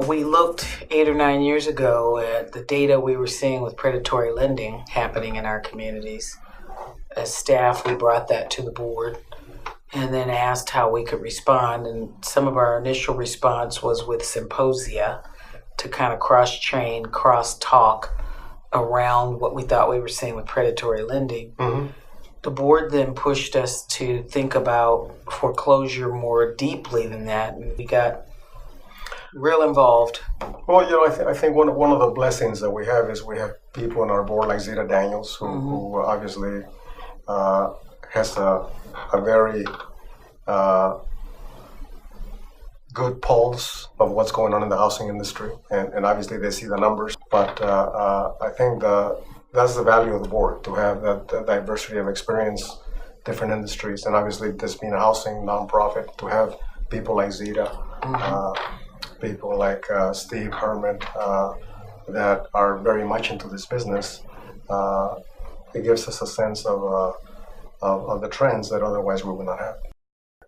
We looked 8 or 9 years ago at the data we were seeing with predatory lending happening in our communities. As staff, we brought that to the board and then asked how we could respond. And some of our initial response was with symposia to kind of cross-train, cross-talk around what we thought we were seeing with predatory lending. Mm-hmm. The board then pushed us to think about foreclosure more deeply than that, and we got real involved. Well, I think one of the blessings that we have is we have people on our board like Zeta Daniels, who obviously has a very good pulse of what's going on in the housing industry, and obviously they see the numbers. But I think that's the value of the board, to have that diversity of experience, different industries, and obviously this being a housing nonprofit, to have people like Zeta, people like Steve Herman that are very much into this business. It gives us a sense of the trends that otherwise we would not have.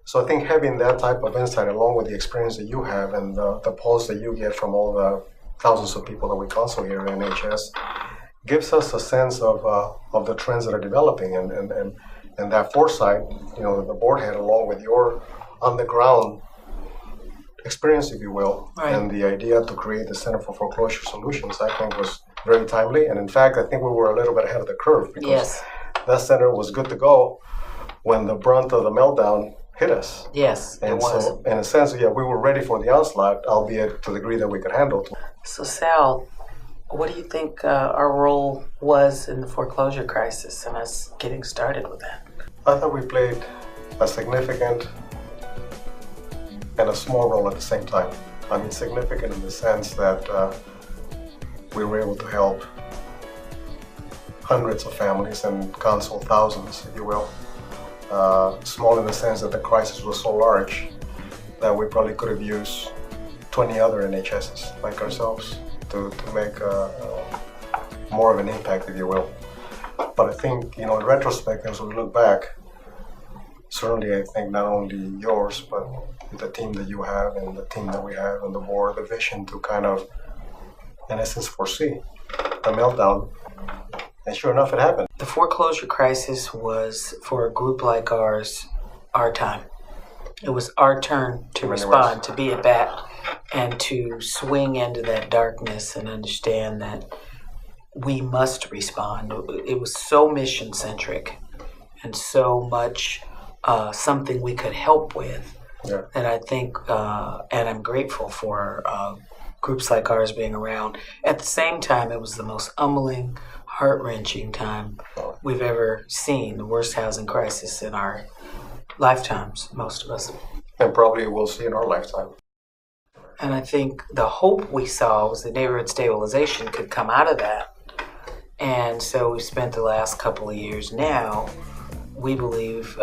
So I think having that type of insight, along with the experience that you have and the pulse that you get from all the thousands of people that we counsel here at NHS, gives us a sense of the trends that are developing, and that foresight, that the board had, along with your on the ground experience, if you will, right, and the idea to create the Center for Foreclosure Solutions, I think was very timely. And in fact, I think we were a little bit ahead of the curve, because that center was good to go when the brunt of the meltdown hit us. Yes, and it was. So, in a sense, we were ready for the onslaught, albeit to the degree that we could handle it. So, Sal, what do you think our role was in the foreclosure crisis and us getting started with that? I thought we played a significant and a small role at the same time. I mean, significant in the sense that we were able to help hundreds of families and counsel thousands, if you will. Small in the sense that the crisis was so large that we probably could have used 20 other NHSs like ourselves to make more of an impact, if you will. But I think, in retrospect, as we look back, certainly I think not only yours, but the team that you have and the team that we have on the board, the vision to kind of, in essence, foresee a meltdown. And sure enough, it happened. The foreclosure crisis was, for a group like ours, our time. It was our turn to respond, to be at bat, and to swing into that darkness and understand that we must respond. It was so mission-centric and so much something we could help with. Yeah. And I think, and I'm grateful for groups like ours being around. At the same time, it was the most humbling, heart-wrenching time we've ever seen, the worst housing crisis in our lifetimes, most of us. And probably we'll see in our lifetime. And I think the hope we saw was that neighborhood stabilization could come out of that. And so we spent the last couple of years now, we believe,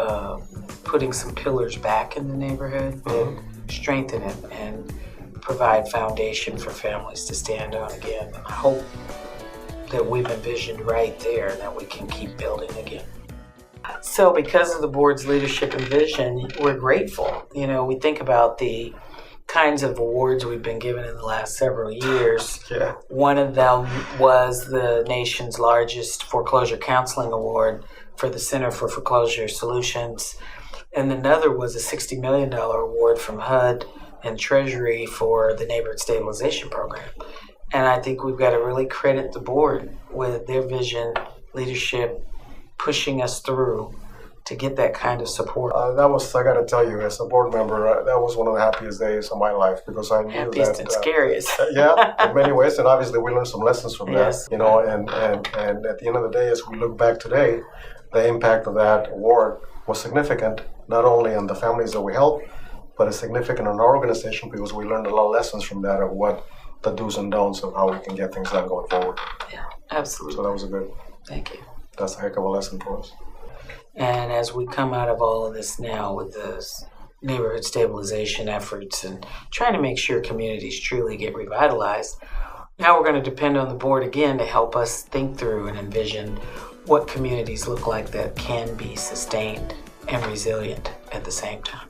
putting some pillars back in the neighborhood that strengthen it and provide foundation for families to stand on again. And I hope that we've envisioned right there that we can keep building again. So because of the board's leadership and vision, we're grateful. We think about the kinds of awards we've been given in the last several years. Yeah. One of them was the nation's largest foreclosure counseling award for the Center for Foreclosure Solutions. And another was a $60 million award from HUD and Treasury for the Neighborhood Stabilization Program. And I think we've got to really credit the board with their vision, leadership, pushing us through to get that kind of support. I got to tell you, as a board member, that was one of the happiest days of my life, because I knew happiest and scariest. Yeah, in many ways, and obviously we learned some lessons from Yes. that. And at the end of the day, as we look back today, the impact of that award was significant, not only on the families that we helped, but it's significant on our organization, because we learned a lot of lessons from that, of what the do's and don'ts of how we can get things done going forward. Yeah, absolutely. So that was a good. Thank you. That's a heck of a lesson for us. And as we come out of all of this now with the neighborhood stabilization efforts and trying to make sure communities truly get revitalized, now we're going to depend on the board again to help us think through and envision what communities look like that can be sustained and resilient at the same time.